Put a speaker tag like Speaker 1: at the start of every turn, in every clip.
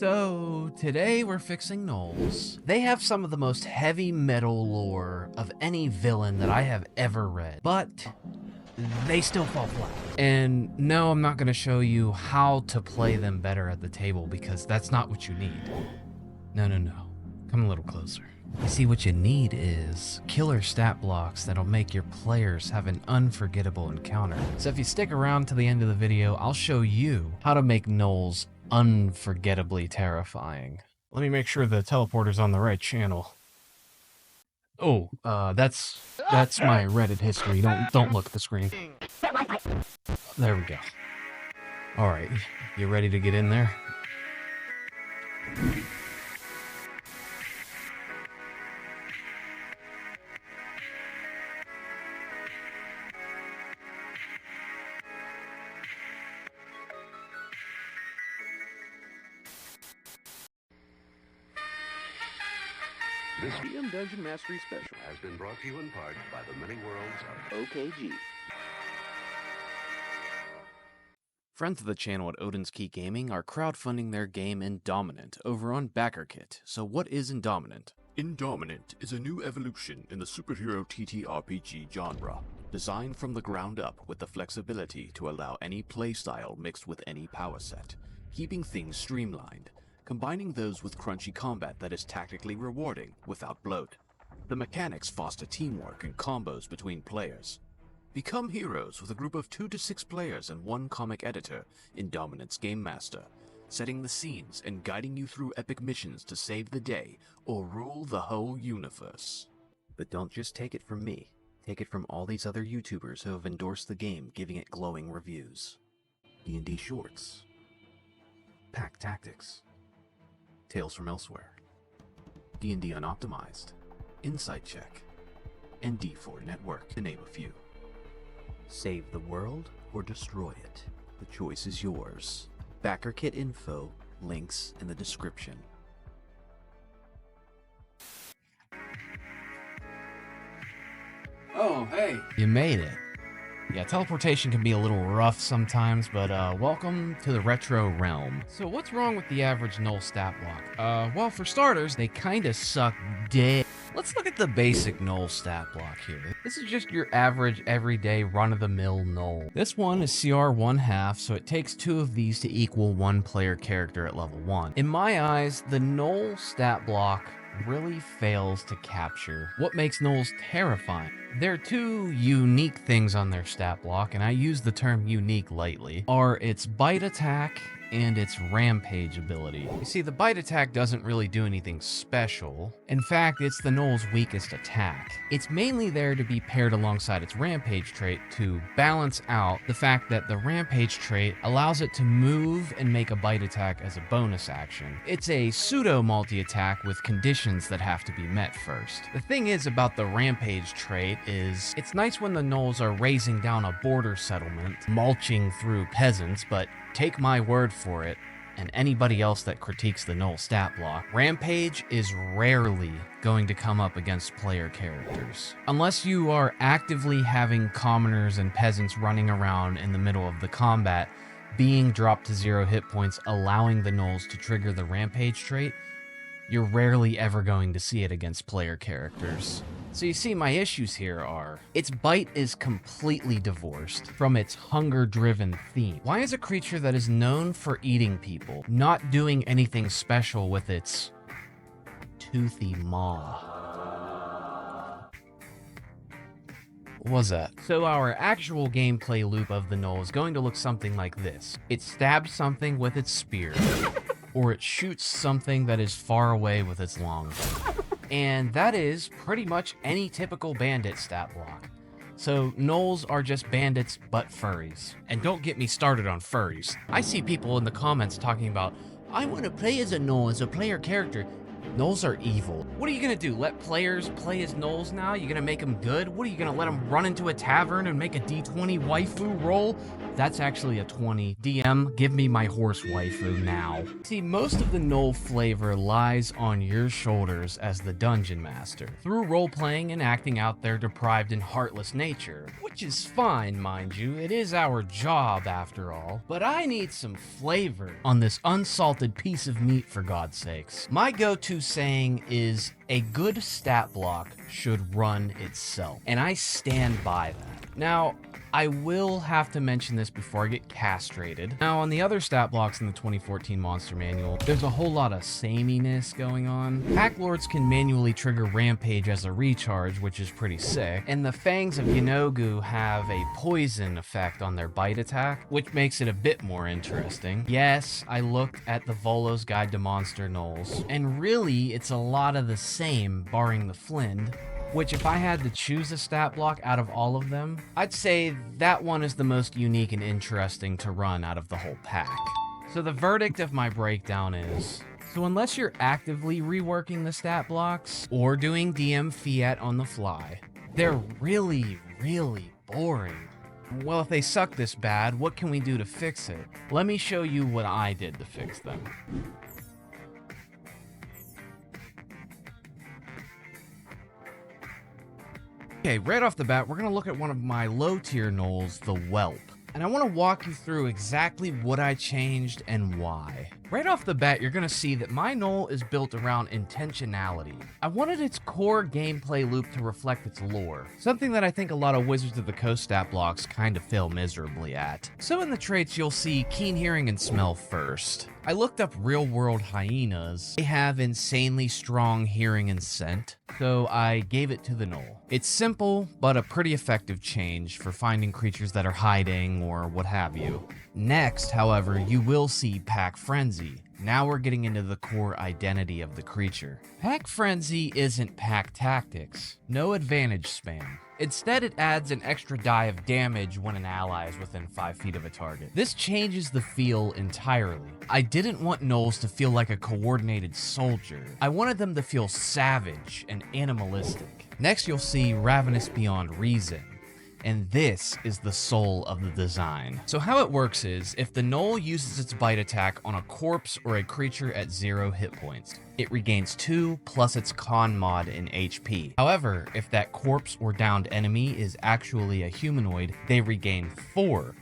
Speaker 1: So, today we're fixing gnolls. They have some of the most heavy metal lore of any villain that I have ever read, but they still fall flat. And no, I'm not going to show you how to play them better at the table because that's not what you need. No. Come a little closer. You see, what you need is killer stat blocks that'll make your players have an unforgettable encounter. So if you stick around to the end of the video, I'll show you how to make gnolls unforgettably terrifying. Let me make sure the teleporter's on the right channel. Oh, that's my Reddit history. Don't look at the screen. There we go. All right, you ready to get in there?
Speaker 2: This DM Dungeon Mastery Special has been brought to you in part by the many worlds of OKG.
Speaker 1: Friends of the channel at Odin's Key Gaming are crowdfunding their game Indominant over on BackerKit. So what is Indominant?
Speaker 3: Indominant is a new evolution in the superhero TTRPG genre, designed from the ground up with the flexibility to allow any playstyle mixed with any power set, keeping things streamlined, combining those with crunchy combat that is tactically rewarding without bloat. The mechanics foster teamwork and combos between players. Become heroes with a group of 2 to 6 players and 1 comic editor, Indominant's Game Master, setting the scenes and guiding you through epic missions to save the day or rule the whole universe. But don't just take it from me. Take it from all these other YouTubers who have endorsed the game, giving it glowing reviews. D&D Shorts, Pack Tactics, Tales from Elsewhere, D&D Unoptimized, Insight Check, and D4 Network, to name a few. Save the world or destroy it. The choice is yours. BackerKit info, links in the description. Oh, hey! You made it. Yeah, teleportation can be a little rough sometimes, but welcome to the retro realm. So what's wrong with the average gnoll stat block? Well, for starters, they kinda suck dick. Let's look at the basic gnoll stat block here. This is just your average, everyday, run-of-the-mill gnoll. This one is CR 1/2, so it takes 2 of these to equal 1 player character at level 1. In my eyes, the gnoll stat block really fails to capture what makes gnolls terrifying. There are 2 unique things on their stat block, and I use the term unique lightly, are its bite attack and its rampage ability. You see, the bite attack doesn't really do anything special. In fact, it's the gnoll's weakest attack. It's mainly there to be paired alongside its rampage trait to balance out the fact that the rampage trait allows it to move and make a bite attack as a bonus action. It's a pseudo multi-attack with conditions that have to be met first. The thing is about the rampage trait is it's nice when the gnolls are raising down a border settlement, mulching through peasants, but take my word for it, and anybody else that critiques the gnoll stat block, rampage is rarely going to come up against player characters. Unless you are actively having commoners and peasants running around in the middle of the combat, being dropped to 0 hit points, allowing the gnolls to trigger the rampage trait, you're rarely ever going to see it against player characters. So you see, my issues here are, its bite is completely divorced from its hunger-driven theme. Why is a creature that is known for eating people not doing anything special with its toothy maw? What was that? So our actual gameplay loop of the gnoll is going to look something like this. It stabs something with its spear, or it shoots something that is far away with its longbow. And that is pretty much any typical bandit stat block. So gnolls are just bandits but furries. And don't get me started on furries. I see people in the comments talking about, I want to play as a gnoll as a player character.
Speaker 1: Gnolls are evil. What are you gonna do? Let players play as gnolls now? You gonna make them good? What are you gonna let them run into a tavern and make a D20 waifu roll? That's actually a 20. DM, give me my horse waifu now. See, most of the gnoll flavor lies on your shoulders as the dungeon master, through role-playing and acting out their deprived and heartless nature, which is fine, mind you. It is our job, after all. But I need some flavor on this unsalted piece of meat, for God's sakes. My go-to saying is, a good stat block should run itself, and I stand by that. Now, I will have to mention this before I get castrated. Now, on the other stat blocks in the 2014 Monster Manual, there's a whole lot of sameness going on. Pack Lords can manually trigger Rampage as a recharge, which is pretty sick, and the Fangs of Yanogu have a poison effect on their bite attack, which makes it a bit more interesting. Yes, I looked at the Volo's Guide to Monster Gnolls, and really, it's a lot of the same, barring the Flind, which if I had to choose a stat block out of all of them, I'd say that one is the most unique and interesting to run out of the whole pack. So the verdict of my breakdown is, so unless you're actively reworking the stat blocks or doing DM fiat on the fly, they're really, really boring. Well, if they suck this bad, what can we do to fix it? Let me show you what I did to fix them. Okay, right off the bat, we're going to look at one of my low-tier gnolls, the Whelp. And I want to walk you through exactly what I changed and why. Right off the bat, you're going to see that my gnoll is built around intentionality. I wanted its core gameplay loop to reflect its lore, something that I think a lot of Wizards of the Coast stat blocks kind of fail miserably at. So in the traits, you'll see keen hearing and smell first. I looked up real-world hyenas. They have insanely strong hearing and scent, so I gave it to the gnoll. It's simple, but a pretty effective change for finding creatures that are hiding or what have you. Next, however, you will see Pack Frenzy. Now we're getting into the core identity of the creature. Pack Frenzy isn't pack tactics. No advantage spam. Instead, it adds an extra die of damage when an ally is within 5 feet of a target. This changes the feel entirely. I didn't want gnolls to feel like a coordinated soldier. I wanted them to feel savage and animalistic. Next, you'll see Ravenous Beyond Reason. And this is the soul of the design. So how it works is, if the gnoll uses its bite attack on a corpse or a creature at 0 hit points, it regains 2 plus its con mod in HP. However, if that corpse or downed enemy is actually a humanoid, they regain 4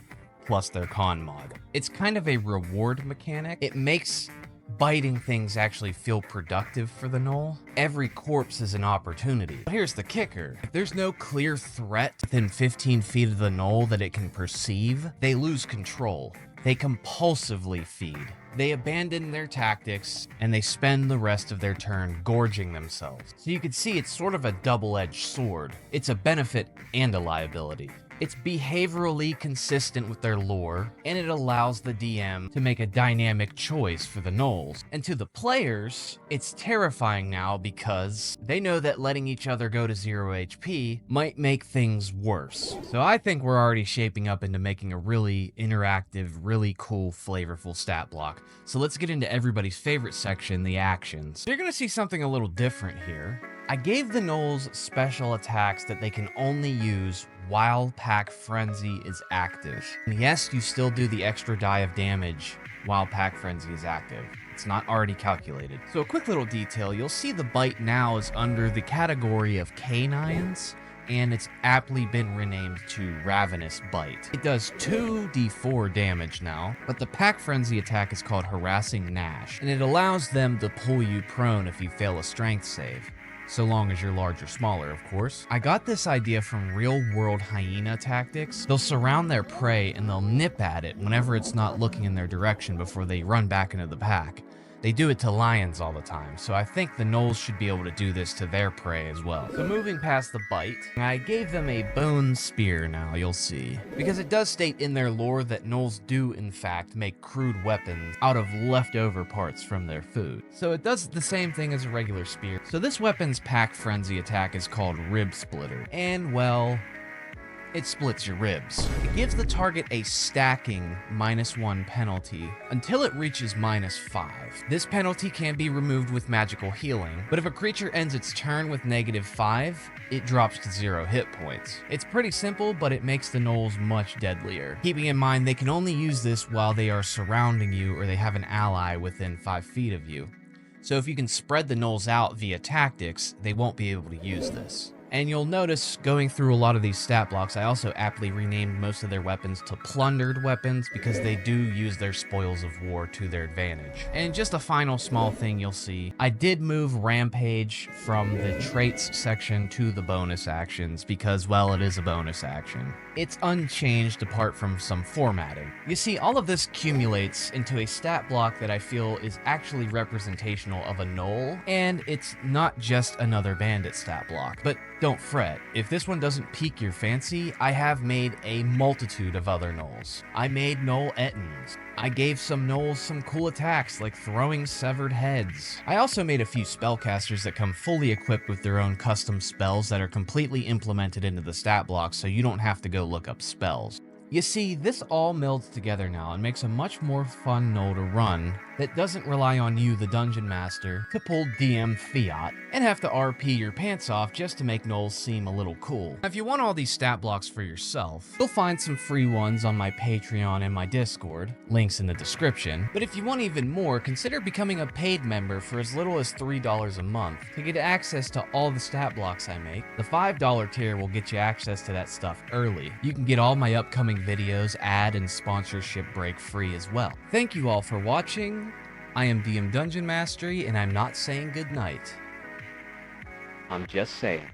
Speaker 1: plus their con mod. It's kind of a reward mechanic. It makes biting things actually feel productive for the gnoll. Every corpse is an opportunity. But here's the kicker. If there's no clear threat within 15 feet of the gnoll that it can perceive, they lose control. They compulsively feed. They abandon their tactics, and they spend the rest of their turn gorging themselves. So you can see it's sort of a double-edged sword. It's a benefit and a liability. It's behaviorally consistent with their lore, and it allows the DM to make a dynamic choice for the gnolls. And to the players, it's terrifying now because they know that letting each other go to 0 HP might make things worse. So I think we're already shaping up into making a really interactive, really cool, flavorful stat block. So let's get into everybody's favorite section, the actions. You're gonna see something a little different here. I gave the gnolls special attacks that they can only use while Pack Frenzy is active. And yes, you still do the extra die of damage while Pack Frenzy is active. It's not already calculated. So a quick little detail, you'll see the bite now is under the category of canines, and it's aptly been renamed to Ravenous Bite. It does 2d4 damage now, but the Pack Frenzy attack is called Harassing Gnash, and it allows them to pull you prone if you fail a strength save. So long as you're large or smaller, of course. I got this idea from real-world hyena tactics. They'll surround their prey and they'll nip at it whenever it's not looking in their direction before they run back into the pack. They do it to lions all the time, so I think the gnolls should be able to do this to their prey as well. So moving past the bite, I gave them a bone spear now, you'll see. Because it does state in their lore that gnolls do, in fact, make crude weapons out of leftover parts from their food. So it does the same thing as a regular spear. So this weapon's Pack Frenzy attack is called Rib Splitter. And, well,
Speaker 3: it splits your ribs. It gives the target a stacking -1 penalty until it reaches -5. This penalty can be removed with magical healing, but if a creature ends its turn with -5, it drops to 0 hit points. It's pretty simple, but it makes the gnolls much deadlier. Keeping in mind they can only use this while they are surrounding you or they have an ally within 5 feet of you. So if you can spread the gnolls out via tactics, they won't be able to use this. And you'll notice going through a lot of these stat blocks, I also aptly renamed most of their weapons to plundered weapons because they do use their spoils of war to their advantage. And just a final small thing you'll see, I did move Rampage from the traits section to the bonus actions because, well, it is a bonus action. It's unchanged apart from some formatting. You see, all of this accumulates into a stat block that I feel is actually representational of a gnoll, and it's not just another bandit stat block. But don't fret, if this one doesn't pique your fancy, I have made a multitude of other gnolls. I made gnoll ettins. I gave some gnolls some cool attacks like throwing severed heads. I also made a few spellcasters that come fully equipped with their own custom spells that are completely implemented into the stat block so you don't have to go look up spells. You see, this all melds together now and makes a much more fun gnoll to run that doesn't rely on you, the dungeon master, to pull DM fiat and have to RP your pants off just to make gnolls seem a little cool. Now, if you want all these stat blocks for yourself, you'll find some free ones on my Patreon and my Discord, links in the description. But if you want even more, consider becoming a paid member for as little as $3 a month to get access to all the stat blocks I make. The $5 tier will get you access to that stuff early. You can get all my upcoming videos, ad and sponsorship break free as well. Thank you all for watching. I am DM Dungeon Mastery, and I'm not saying goodnight.
Speaker 2: I'm just saying.